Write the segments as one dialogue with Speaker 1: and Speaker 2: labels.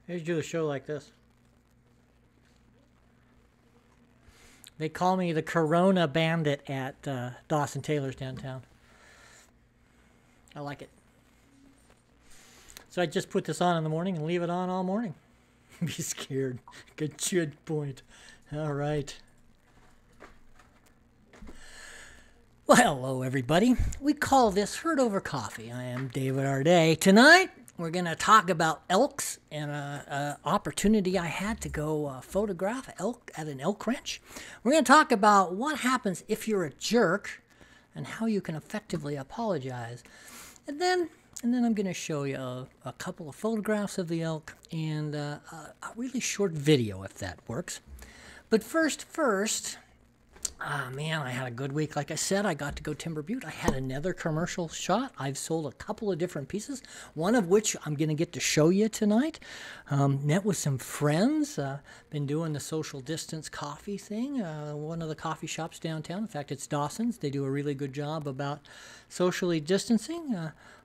Speaker 1: I used to do a show like this. They call me the Corona Bandit at Dawson Taylor's downtown. I like it. So I just put this on in the morning and leave it on all morning. Be scared. Good point. All right. Well, hello, everybody. We call this Herd Over Coffee. I am David Arday. Tonight, we're going to talk about elks and an opportunity I had to go photograph elk at an elk ranch. We're going to talk about what happens if you're a jerk and how you can effectively apologize. And then I'm going to show you a couple of photographs of the elk and a really short video, if that works. But first, man, I had a good week. Like I said, I got to go Timber Butte. I had another commercial shot. I've sold a couple of different pieces, one of which I'm going to get to show you tonight. Met with some friends. Been doing the social distance coffee thing. One of the coffee shops downtown. In fact, it's Dawson's. They do a really good job about socially distancing.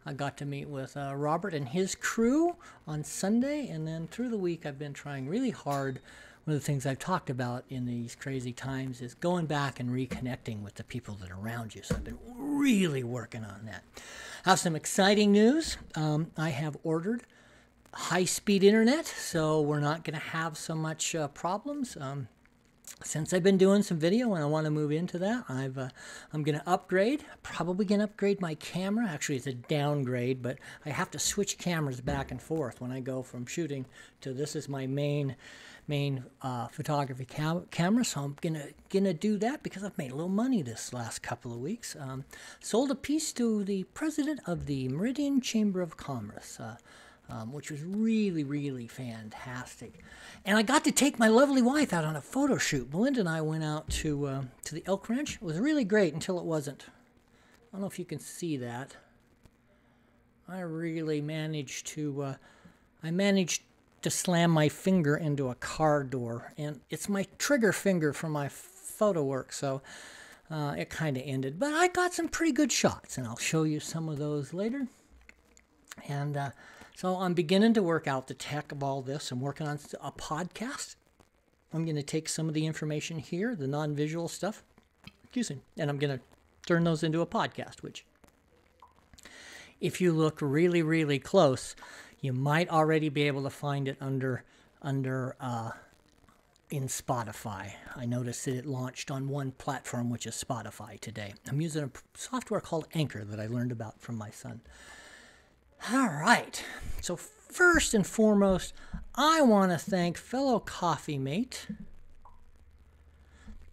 Speaker 1: I got to meet with Robert and his crew on Sunday, and then through the week I've been trying really hard. One of the things I've talked about in these crazy times is going back and reconnecting with the people that are around you. So I've been really working on that. I have some exciting news. I have ordered high-speed internet, so we're not going to have so much problems. Since I've been doing some video and I want to move into that, I'm going to upgrade. Probably going to upgrade my camera. Actually, it's a downgrade, but I have to switch cameras back and forth when I go from shooting to this is my main photography camera. So I'm gonna do that because I've made a little money this last couple of weeks. Sold a piece to the president of the Meridian Chamber of Commerce. Which was really, really fantastic. And I got to take my lovely wife out on a photo shoot. Melinda and I went out to the elk ranch. It was really great until it wasn't. I don't know if you can see that. I really managed to, slam my finger into a car door. And it's my trigger finger for my photo work, so it kind of ended. But I got some pretty good shots, and I'll show you some of those later. And so I'm beginning to work out the tech of all this. I'm working on a podcast. I'm going to take some of the information here, the non-visual stuff, and I'm going to turn those into a podcast, which if you look really, really close, you might already be able to find it under in Spotify. I noticed that it launched on one platform, which is Spotify today. I'm using a software called Anchor that I learned about from my son. All right, so first and foremost, I want to thank fellow coffee mate,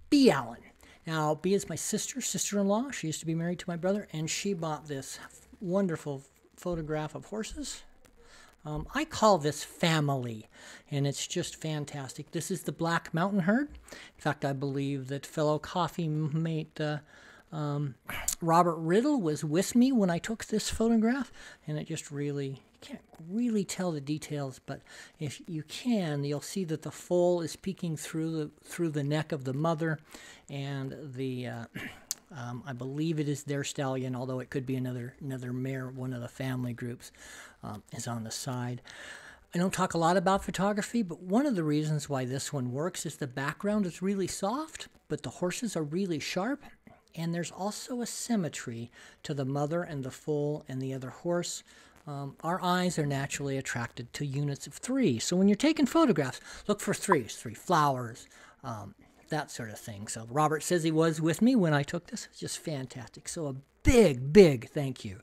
Speaker 1: B. Allen. Now, B is my sister-in-law. She used to be married to my brother, and she bought this wonderful photograph of horses. I call this family, and it's just fantastic. This is the Black Mountain herd. In fact, I believe that fellow coffee mate Robert Riddle was with me when I took this photograph, and it just really, you can't really tell the details, but if you can, you'll see that the foal is peeking through the neck of the mother, and the I believe it is their stallion, although it could be another mare, one of the family groups, is on the side. I don't talk a lot about photography, but one of the reasons why this one works is the background is really soft, but the horses are really sharp. And there's also a symmetry to the mother and the foal and the other horse. Our eyes are naturally attracted to units of 3. So when you're taking photographs, look for 3s, 3 flowers, that sort of thing. So Robert says he was with me when I took this. It's just fantastic. So a big, big thank you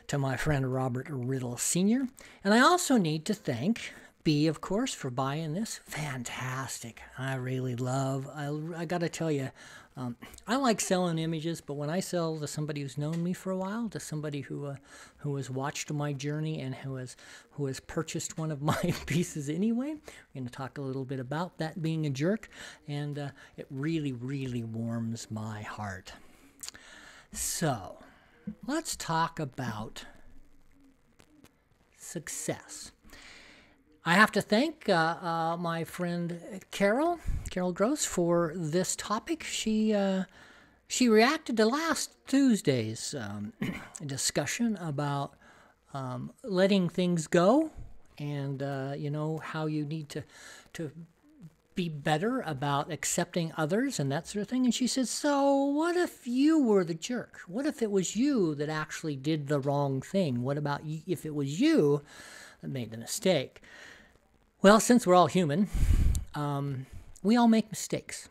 Speaker 1: to my friend Robert Riddle Sr. And I also need to thank B, of course, for buying this. Fantastic. I really love, I got to tell you, I like selling images, but when I sell to somebody who's known me for a while, to somebody who has watched my journey and who has purchased one of my pieces anyway, we're going to talk a little bit about that being a jerk, and it really, really warms my heart. So, let's talk about success. I have to thank my friend Carol Gross for this topic. She reacted to last Tuesday's discussion about letting things go and you know how you need to be better about accepting others and that sort of thing. And she said, so what if you were the jerk? What if it was you that actually did the wrong thing? What about if it was you that made the mistake? Well, since we're all human, we all make mistakes.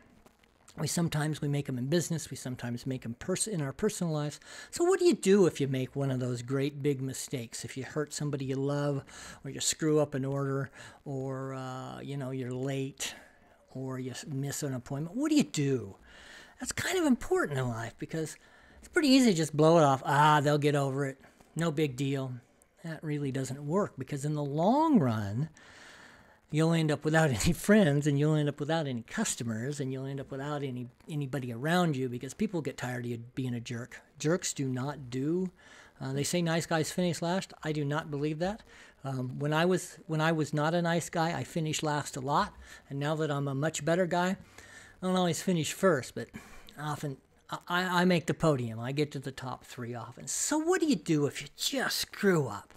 Speaker 1: Sometimes we make them in business. We sometimes make them in our personal lives. So what do you do if you make one of those great big mistakes? If you hurt somebody you love, or you screw up an order, or you know, you're late, or you miss an appointment, what do you do? That's kind of important in life, because it's pretty easy to just blow it off. They'll get over it. No big deal. That really doesn't work, because in the long run, you'll end up without any friends, and you'll end up without any customers, and you'll end up without anybody around you, because people get tired of you being a jerk. Jerks do not do. They say nice guys finish last. I do not believe that. When I was not a nice guy, I finished last a lot, and now that I'm a much better guy, I don't always finish first, but often I make the podium. I get to the top 3 often. So what do you do if you just screw up?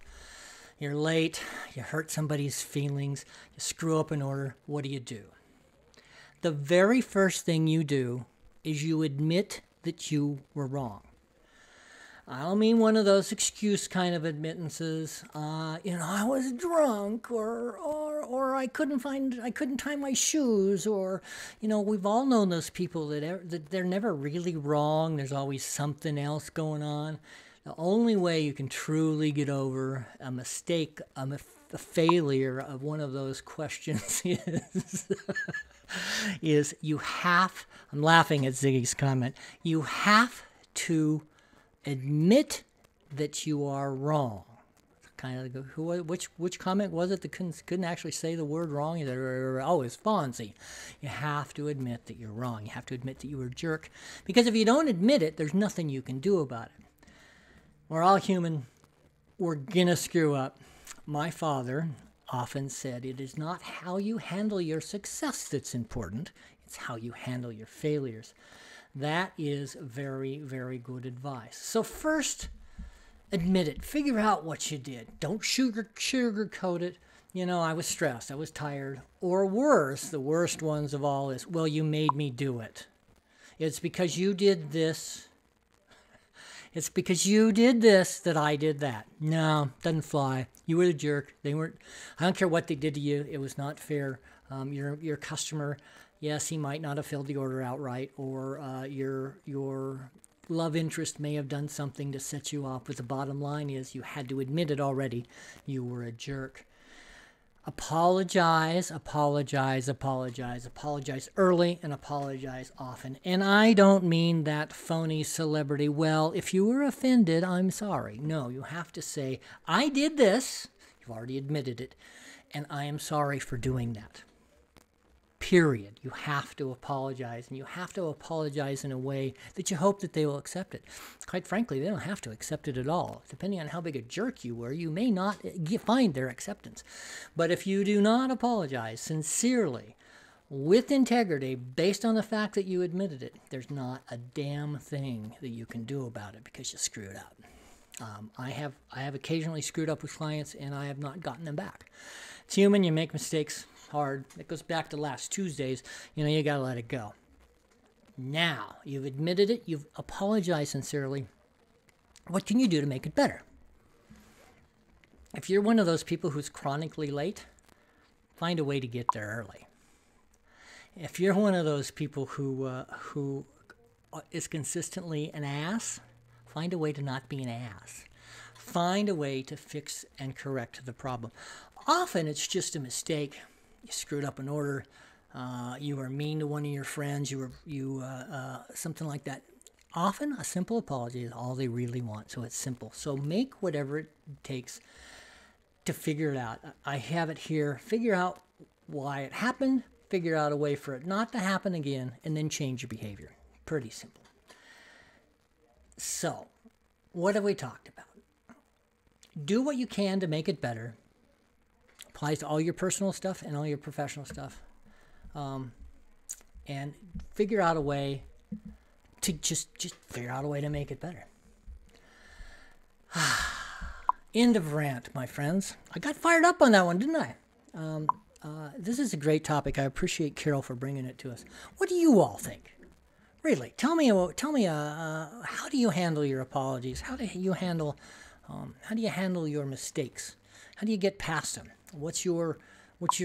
Speaker 1: You're late, you hurt somebody's feelings, you screw up an order, what do? The very first thing you do is you admit that you were wrong. I don't mean one of those excuse kind of admittances. You know, I was drunk, or I couldn't tie my shoes, or, you know, we've all known those people that they're never really wrong. There's always something else going on. The only way you can truly get over a mistake, a failure of one of those questions is you have, I'm laughing at Ziggy's comment, you have to admit that you are wrong. Kind of which comment was it that couldn't actually say the word wrong? Oh, it's Fonzie. You have to admit that you're wrong. You have to admit that you were a jerk, because if you don't admit it, there's nothing you can do about it. We're all human. We're gonna screw up. My father often said, it is not how you handle your success that's important, it's how you handle your failures. That is very, very good advice. So first, admit it. Figure out what you did. Don't sugarcoat it. You know, I was stressed, I was tired. Or worse, the worst ones of all is, well, you made me do it. It's because you did this. It's because you did this that I did that. No, doesn't fly. You were the jerk. They weren't. I don't care what they did to you. It was not fair. Your customer, yes, he might not have filled the order out right, or your love interest may have done something to set you off. But the bottom line is, you had to admit it already. You were a jerk. Apologize, apologize, apologize. Apologize early and apologize often. And I don't mean that phony celebrity, well, if you were offended, I'm sorry. No, you have to say, I did this. You've already admitted it. And I am sorry for doing that. Period. You have to apologize, and you have to apologize in a way that you hope that they will accept it. Quite frankly, they don't have to accept it at all. Depending on how big a jerk you were, you may not find their acceptance. But if you do not apologize sincerely, with integrity, based on the fact that you admitted it, there's not a damn thing that you can do about it, because you screwed up. I have occasionally screwed up with clients, and I have not gotten them back. It's human. You make mistakes. Hard. It goes back to last Tuesdays. You know, you got to let it go. Now, you've admitted it. You've apologized sincerely. What can you do to make it better? If you're one of those people who's chronically late, find a way to get there early. If you're one of those people who is consistently an ass, find a way to not be an ass. Find a way to fix and correct the problem. Often it's just a mistake. You screwed up an order. You were mean to one of your friends. Something like that. Often a simple apology is all they really want. So it's simple. So make whatever it takes to figure it out. I have it here. Figure out why it happened. Figure out a way for it not to happen again, and then change your behavior. Pretty simple. So, what have we talked about? Do what you can to make it better. Applies to all your personal stuff and all your professional stuff. And figure out a way to just figure out a way to make it better. End of rant, my friends. I got fired up on that one, didn't I? This is a great topic. I appreciate Carol for bringing it to us. What do you all think? Really, tell me. How do you handle your apologies? How do you handle your mistakes? How do you get past them? What's your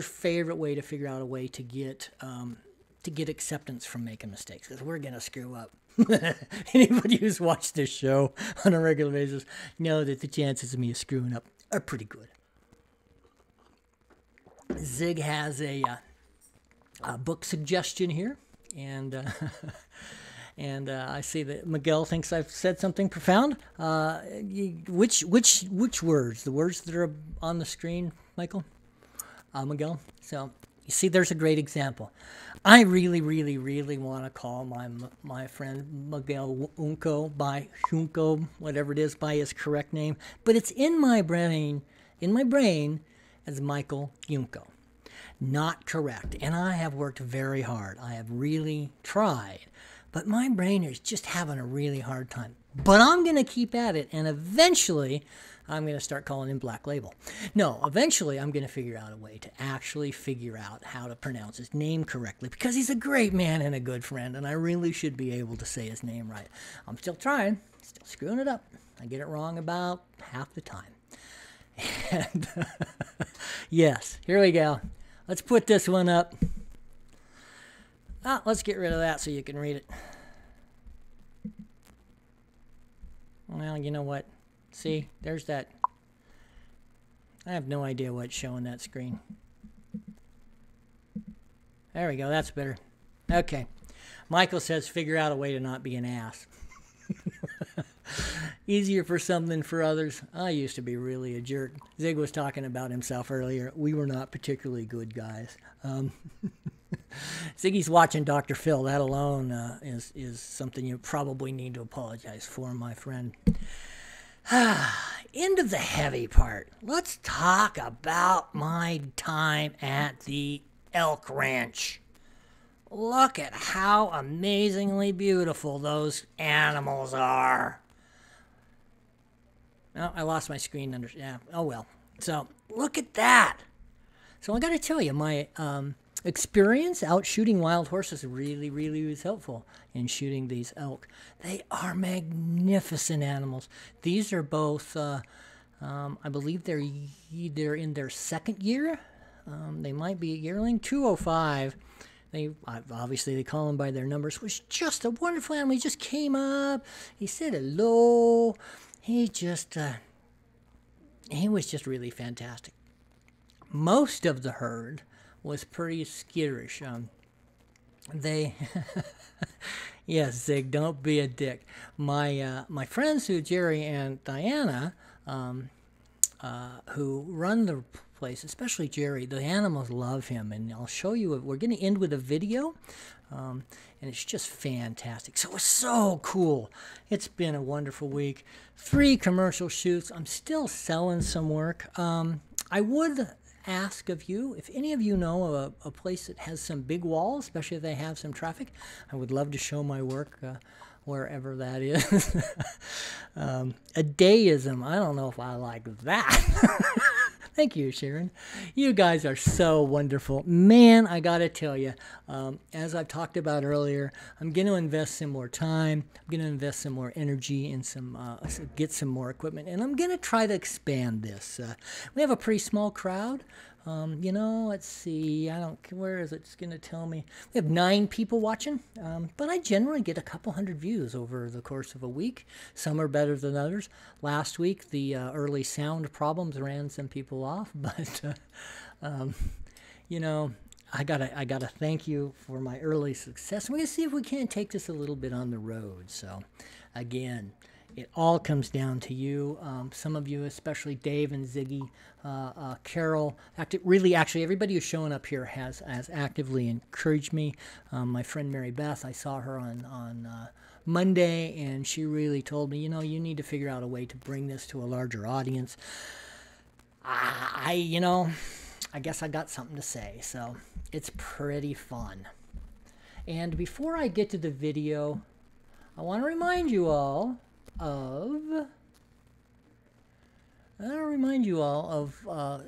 Speaker 1: favorite way to figure out a way to get acceptance from making mistakes? Because we're gonna screw up. Anybody who's watched this show on a regular basis know that the chances of me screwing up are pretty good. Zig has a book suggestion here, and and I see that Miguel thinks I've said something profound. Which words? The words that are on the screen, Michael? Miguel? So, you see, there's a great example. I really, really, really want to call my friend Miguel Junco, whatever it is, by his correct name. But it's in my brain as Michael Junco. Not correct. And I have worked very hard. I have really tried. But my brain is just having a really hard time. But I'm going to keep at it. And eventually, I'm going to start calling him Black Label. No, eventually, I'm going to figure out a way to actually figure out how to pronounce his name correctly. Because he's a great man and a good friend. And I really should be able to say his name right. I'm still trying. Still screwing it up. I get it wrong about half the time. And yes, here we go. Let's put this one up. Let's get rid of that so you can read it. Well, you know what? See, there's that. I have no idea what's showing that screen. There we go. That's better. Okay. Michael says figure out a way to not be an ass. Easier for some than for others. I used to be really a jerk. Zig was talking about himself earlier. We were not particularly good guys. Ziggy's watching Dr. Phil. That alone is something you probably need to apologize for, my friend. End of the heavy part. Let's talk about my time at the Elk Ranch. Look at how amazingly beautiful those animals are. Oh, I lost my screen yeah. Oh well. So look at that. So I got to tell you, my experience out shooting wild horses really, really was helpful in shooting these elk. They are magnificent animals. These are both, I believe they're either in their second year. They might be a yearling. 205. Obviously they call them by their numbers. Was just a wonderful animal. He just came up. He said hello. He was just really fantastic. Most of the herd was pretty skittish. Yes, Zig, don't be a dick. My friends Jerry and Diana, who run the place, especially Jerry, the animals love him, and I'll show you. We're going to end with a video, and it's just fantastic. So it's so cool. It's been a wonderful week. 3 commercial shoots. I'm still selling some work. I would ask of you, if any of you know a place that has some big walls, especially if they have some traffic, I would love to show my work wherever that is. A deism, I don't know if I like that. Thank you, Sharon. You guys are so wonderful. Man, I got to tell you, as I've talked about earlier, I'm going to invest some more time. I'm going to invest some more energy and get some more equipment. And I'm going to try to expand this. We have a pretty small crowd. Let's see. Where is it? It's going to tell me. We have 9 people watching, but I generally get a couple hundred views over the course of a week. Some are better than others. Last week, the early sound problems ran some people off, but, I gotta thank you for my early success. We're going to see if we can't take this a little bit on the road. So, again, it all comes down to you. Some of you, especially Dave and Ziggy, Carol, actually, everybody who's showing up here has actively encouraged me. My friend Mary Beth, I saw her on Monday, and she really told me, you need to figure out a way to bring this to a larger audience. I guess I got something to say, so it's pretty fun. And before I get to the video, I want to remind you all of I'll remind you all of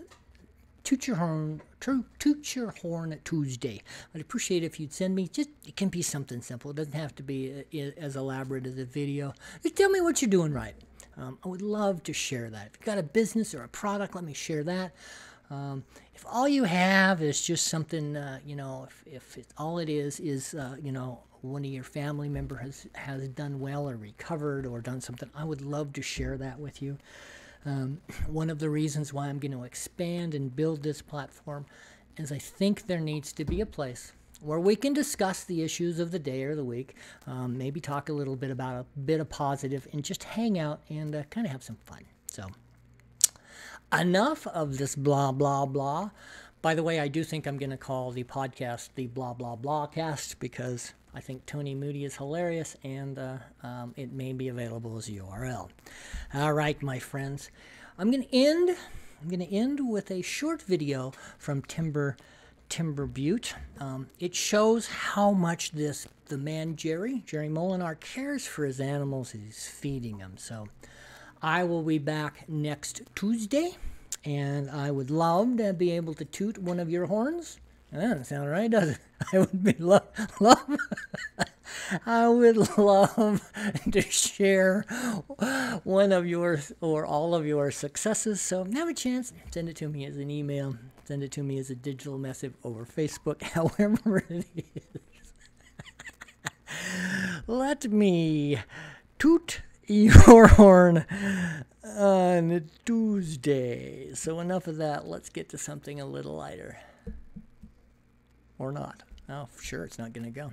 Speaker 1: Toot Your Horn, Toot Your Horn Tuesday. I'd appreciate it if you'd send me, just, it can be something simple. It doesn't have to be as elaborate as a video. Just tell me what you're doing right. I would love to share that. If you've got a business or a product, let me share that. If all you have is just something, if all it is, one of your family member has done well or recovered or done something, I would love to share that with you. One of the reasons why I'm going to expand and build this platform is I think there needs to be a place where we can discuss the issues of the day or the week, maybe talk a little bit about a bit of positive, and just hang out and kind of have some fun. So enough of this blah, blah, blah. By the way, I do think I'm going to call the podcast the Blah, Blah, Blah Cast because I think Tony Moody is hilarious, and it may be available as a URL. All right, my friends. I'm going to end with a short video from Timber Butte. It shows how much the man Jerry Molinar cares for his animals. He's feeding them. So I will be back next Tuesday, and I would love to be able to toot one of your horns. That doesn't sound right, does it? I would be I would love to share one of yours or all of your successes. So have a chance, send it to me as an email, send it to me as a digital message over Facebook, however it is. Let me toot your horn on Tuesday. So enough of that. Let's get to something a little lighter. Or not. Oh, sure, it's not going to go.